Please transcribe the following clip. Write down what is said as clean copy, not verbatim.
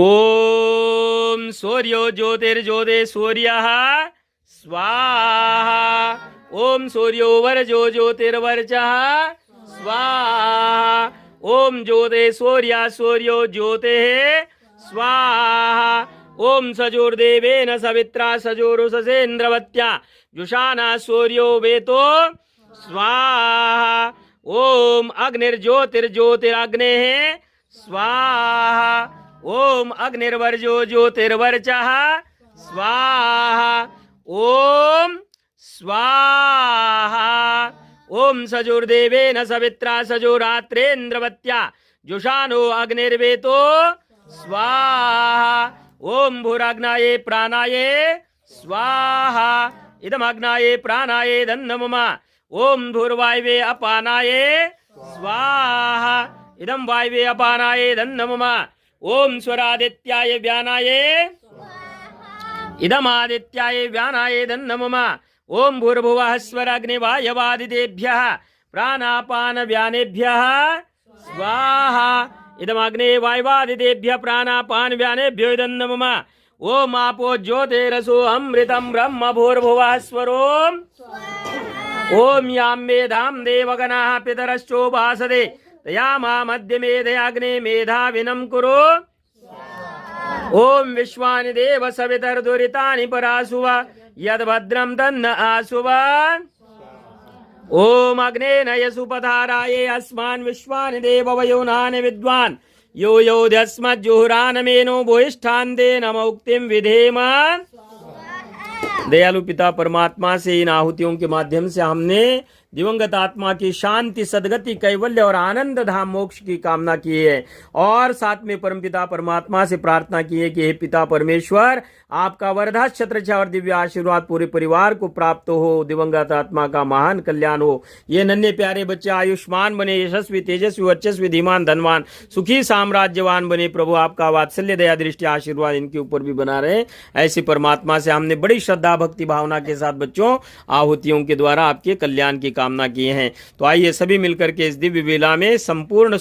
ओम सूर्यो ज्योतिर्ज्योति सूर्यः स्वाहा। ओम सूर्यो वर्जो ज्योतिर्वर्चः स्वाहा। ओम ज्योति सूर्या सूर्यो ज्योतिः स्वाहा। ओम सजोर्देवेन सवित्रा सजोरुषसेन्द्रवत्या जुषाना सूर्यो वेतो स्वाहा। ओम अग्निर्ज्योतिर्ज्योतिरग्नेः स्वाहा। ओम अग्निर्वर्जो ज्योतिर्वर्चः स्वाहा। ओम स्वाहा। ओम सजोर्देवेन सवित्रा सजोरात्रेन्द्रवत्या जुषानो अग्निर्वेतो स्वाहा। ओम भूराग्नाये प्राणाये स्वाहा। इदमग्नाये प्राणाये दन्नमम। ओम धूर्वायवे अपानाये स्वाहा। इदम वायवे अपानाये दन्नमम। ओम स्वरादित्याय व्यानाये इदमादित्याय व्यानाये दन्नमम। ओम भूर्भुवः स्वराग्निवायवादितेभ्यः प्राणापान व्यानेभ्यः स्वाहा। इदमग्ने वायवादितेभ्यः प्राणापान व्यानेभ्यो दन्नमम। ओम आपो ज्योतिरसो अमृतं ब्रह्म भूर्भुवः स्वरोम। ओम यां मेधां देवगणाः पितरश्चोपासते तयामा मध्य मेधयाग्ने मेधाविनं कुरु। ओम विश्वानि देव सवितर्दुरितानि परासुव यद्भद्रं तन्न आसुव। ओम अग्ने नयसुपधाराये अस्मान् विश्वानि देव वयोनानि विद्वान् यो योध्यस्मज्जुहुरानमेनो भूयिष्ठान्ते नमोक्तिं विधेम। दयालु पिता परमात्मा से इन आहुतियों के माध्यम से हमने दिवंगत आत्मा की शांति, सदगति, कैवल्य और आनंद धाम मोक्ष की कामना की है और साथ में परमपिता परमात्मा से प्रार्थना की है कि हे पिता परमेश्वर, आपका वरदा छत्र और दिव्य आशीर्वाद पूरे परिवार को प्राप्त हो, दिवंगत आत्मा का महान कल्याण हो। ये नन्हे प्यारे बच्चे आयुष्मान बने, यशस्वी, तेजस्वी, वर्चस्वी, धीमान, धनवान, सुखी, साम्राज्यवान बने। प्रभु आपका वात्सल्य, दया, दृष्टि, आशीर्वाद इनके ऊपर भी बना रहे। ऐसी परमात्मा से हमने बड़ी श्रद्धा, भक्ति, भावना के साथ बच्चों आहुतियों के द्वारा आपके कल्याण की कामना किए हैं। तो आइए सभी मिलकर के इस दिव्य वेला में संपूर्ण